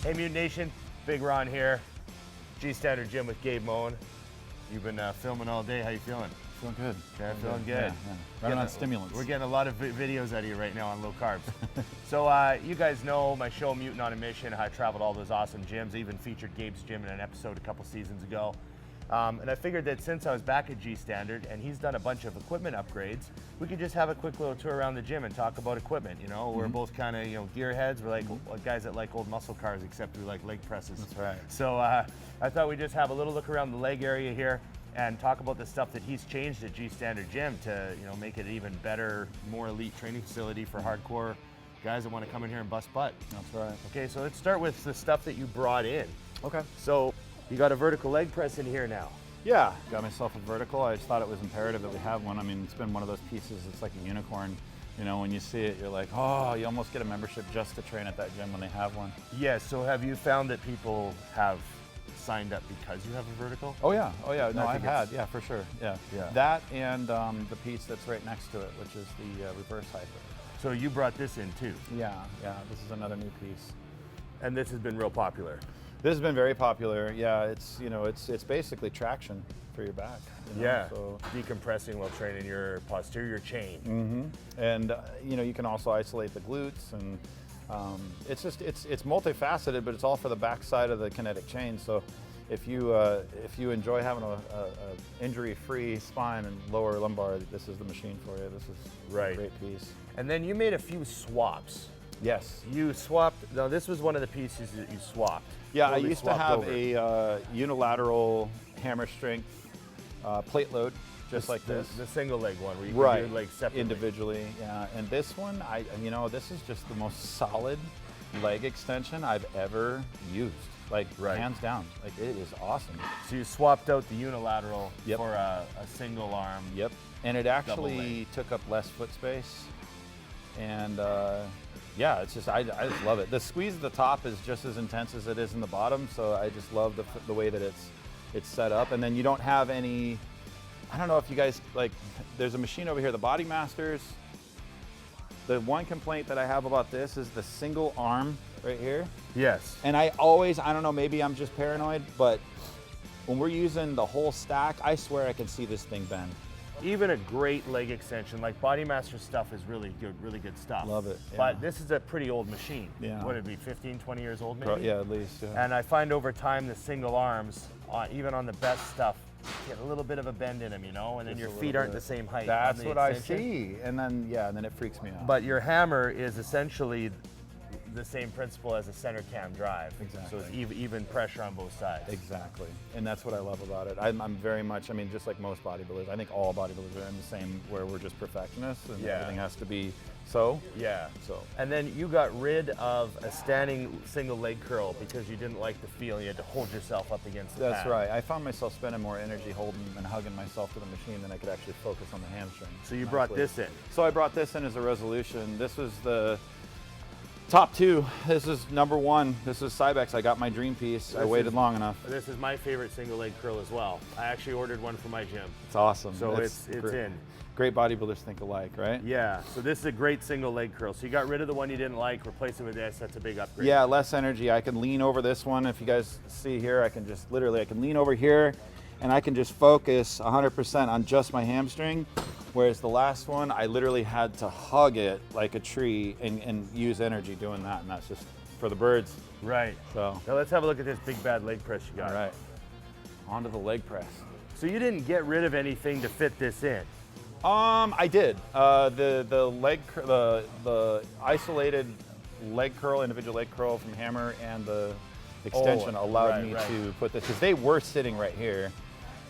Hey Mutant Nation, Big Ron here. G Standard Gym with Gabe Moen. You've been filming all day. How you feeling? Feeling good. Yeah, feeling good. Yeah. Running on stimulants. We're getting a lot of videos out of you right now on low carbs. So you guys know my show, Mutant on a Mission, how I traveled all those awesome gyms. I even featured Gabe's gym in an episode a couple seasons ago. And I figured that since I was back at G Standard and he's done a bunch of equipment upgrades, we could just have a quick little tour around the gym and talk about equipment. You know, we're both kind of, gearheads. We're like guys that like old muscle cars, except we like leg presses. That's right. So I thought we'd just have a little look around the leg area here and talk about the stuff that he's changed at G Standard Gym to, make it an even better, more elite training facility for hardcore guys that want to come in here and bust butt. That's right. Okay, so let's start with the stuff that you brought in. Okay. So you got a vertical leg press in here now. Yeah, got myself a vertical. I just thought it was imperative that we have one. I mean, it's been one of those pieces, it's like a unicorn. When you see it, you're like, oh, you almost get a membership just to train at that gym when they have one. Yes, so have you found that people have signed up because you have a vertical? Oh yeah, no, I've had, for sure, yeah. That and the piece that's right next to it, which is the reverse hyper. So you brought this in too? Yeah, this is another new piece. And this has been real popular? This has been very popular. Yeah, it's basically traction for your back. Yeah, so decompressing while training your posterior chain. Mm-hmm. And you can also isolate the glutes, and it's multifaceted, but it's all for the back side of the kinetic chain. So if you enjoy having a injury-free spine and lower lumbar, this is the machine for you. This is a great piece. And then you made a few swaps. Yes. You swapped, now this was one of the pieces that you swapped. Yeah, I used to have a unilateral hammer strength plate load, just like this. The single leg one, where you can do legs separately. Individually, yeah. And this one, this is just the most solid leg extension I've ever used. Hands down. It is awesome. So you swapped out the unilateral for a single arm. Yep. And it actually took up less foot space. And yeah, it's just, I just love it. The squeeze at the top is just as intense as it is in the bottom, so I just love the way that it's set up. And then you don't have any, I don't know if you guys, there's a machine over here, the Bodymasters. The one complaint that I have about this is the single arm right here. Yes. And I don't know, maybe I'm just paranoid, but when we're using the whole stack, I swear I can see this thing bend. Even a great leg extension, like Bodymaster stuff is really good stuff. Love it. Yeah. But this is a pretty old machine. Yeah. What would it be, 15, 20 years old maybe? Yeah, at least. Yeah. And I find over time the single arms, even on the best stuff, get a little bit of a bend in them, and then your feet aren't the same height. That's what I see. And then, and then it freaks me out. But your hammer is essentially the same principle as a center cam drive. Exactly. So it's even pressure on both sides. Exactly. And that's what I love about it. I'm very much, just like most bodybuilders, I think all bodybuilders are in the same, where we're just perfectionists and everything has to be so. Yeah. So. And then you got rid of a standing single leg curl because you didn't like the feel. You had to hold yourself up against the That's pad. right. I found myself spending more energy holding and hugging myself to the machine than I could actually focus on the hamstring. So you brought this in. So I brought this in as a resolution. This was the top two. This is number one. This is Cybex. I got my dream piece. I waited long enough. This is my favorite single leg curl as well. I actually ordered one for my gym. It's awesome. So it's in. Great bodybuilders think alike, right? Yeah, so this is a great single leg curl. So you got rid of the one you didn't like, replace it with this. That's a big upgrade. Yeah, less energy. I can lean over this one. If you guys see here, I can just literally, I can lean over here and I can just focus 100% on just my hamstring. Whereas the last one, I literally had to hug it like a tree and use energy doing that, and that's just for the birds. Right. So now let's have a look at this big bad leg press you got. All right. Onto the leg press. So you didn't get rid of anything to fit this in? I did. The isolated leg curl, individual leg curl from hammer, and the extension allowed me to put this, because they were sitting right here,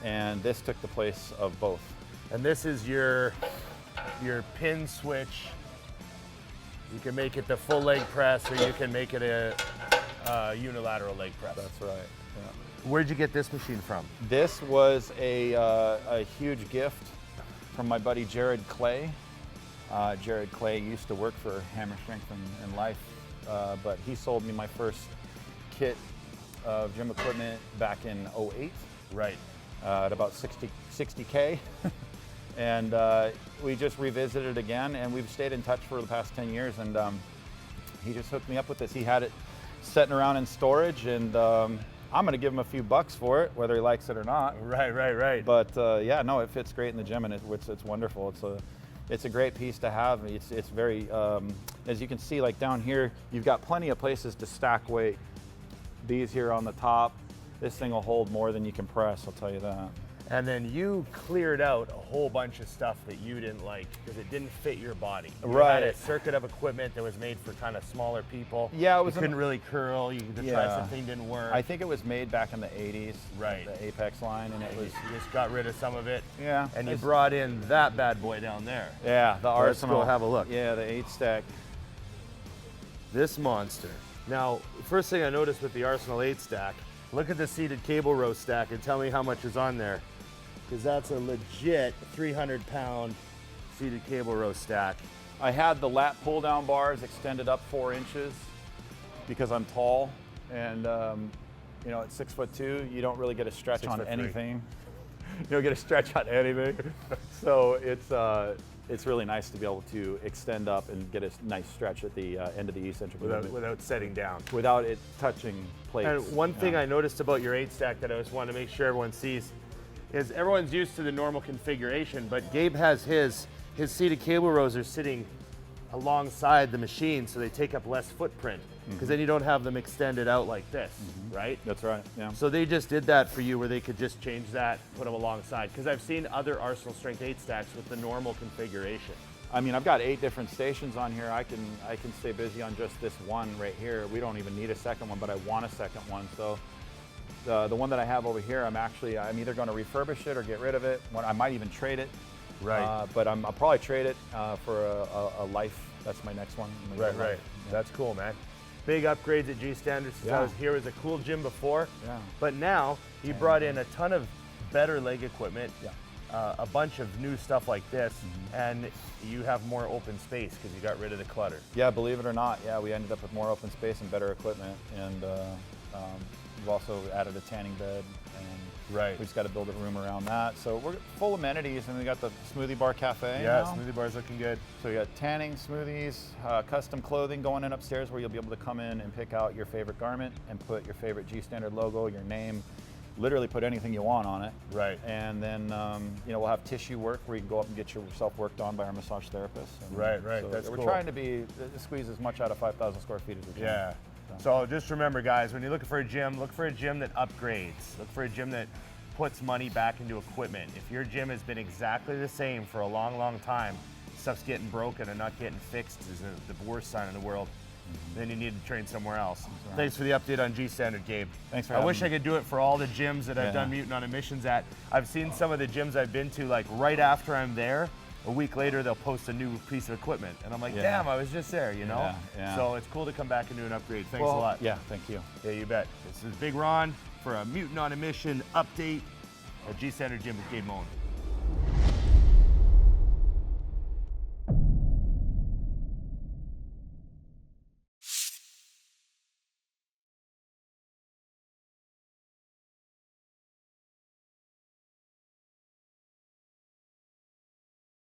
and this took the place of both. And this is your pin switch. You can make it the full leg press, or you can make it a unilateral leg press. That's right. Yeah. Where'd you get this machine from? This was a huge gift from my buddy Jared Clay. Jared Clay used to work for Hammer Strength in Life, but he sold me my first kit of gym equipment back in '08. Right. At about 60K. And we just revisited it again, and we've stayed in touch for the past 10 years, and he just hooked me up with this. He had it sitting around in storage, and I'm going to give him a few bucks for it, whether he likes it or not. Right. But yeah, no, it fits great in the gym, and it's wonderful. It's a great piece to have. It's very, as you can see, like down here, you've got plenty of places to stack weight. These here on the top, this thing will hold more than you can press, I'll tell you that. And then you cleared out a whole bunch of stuff that you didn't like because it didn't fit your body. You had a circuit of equipment that was made for kind of smaller people. Yeah, it was. You couldn't really curl. The tricep thing didn't work. I think it was made back in the 80s. Right. The Apex line, and it was. You just got rid of some of it. Yeah. And you brought in that bad boy down there. Yeah, the Arsenal. Let's go have a look. Yeah, the 8-stack. This monster. Now, first thing I noticed with the Arsenal 8-stack, look at the seated cable row stack and tell me how much is on there. Because that's a legit 300-pound seated cable row stack. I had the lat pull-down bars extended up 4 inches because I'm tall, and you know, at 6'2", you don't really get a stretch on anything. You don't get a stretch on anything. So it's really nice to be able to extend up and get a nice stretch at the end of the eccentric without setting down. Without it touching plates. And one thing I noticed about your 8-stack that I just want to make sure everyone sees is everyone's used to the normal configuration, but Gabe has his seated cable rows are sitting alongside the machine, so they take up less footprint, because then you don't have them extended out like this, right? That's right, yeah. So they just did that for you where they could just change that, put them alongside, because I've seen other Arsenal Strength 8-stacks with the normal configuration. I mean, I've got 8 different stations on here. I can stay busy on just this one right here. We don't even need a second one, but I want a second one. So the one that I have over here, I'm either going to refurbish it or get rid of it. I might even trade it. Right. But I'll probably trade it for a Life. That's my next one. Right. Yeah. That's cool, man. Big upgrades at G Standard since I was here. It was a cool gym before. Yeah. But now he brought in a ton of better leg equipment. Yeah. A bunch of new stuff like this, and you have more open space because you got rid of the clutter. Yeah, believe it or not, we ended up with more open space and better equipment, and we've also added a tanning bed, and we just got to build a room around that. So we're full amenities, and we got the smoothie bar cafe. Yeah, smoothie bar's looking good. So we got tanning, smoothies, custom clothing going in upstairs where you'll be able to come in and pick out your favorite garment and put your favorite G Standard logo, your name. Literally put anything you want on it. Right. And then, we'll have tissue work where you can go up and get yourself worked on by our massage therapist. And right. So That's we're cool. trying to squeeze as much out of 5,000 square feet as we can. Yeah. So just remember, guys, when you're looking for a gym, look for a gym that upgrades. Look for a gym that puts money back into equipment. If your gym has been exactly the same for a long, long time, stuff's getting broken and not getting fixed is the worst sign in the world. Then you need to train somewhere else. Right. Thanks for the update on G Standard, Gabe. Thanks for having me. I wish I could do it for all the gyms that I've done Mutant on a Missions at. I've seen some of the gyms I've been to, like right after I'm there, a week later they'll post a new piece of equipment. And I'm like, damn, I was just there, you know? So it's cool to come back and do an upgrade. Thanks a lot. Yeah, thank you. Yeah, you bet. This is Big Ron for a Mutant on a Mission update at G Standard Gym with Gabe Moen.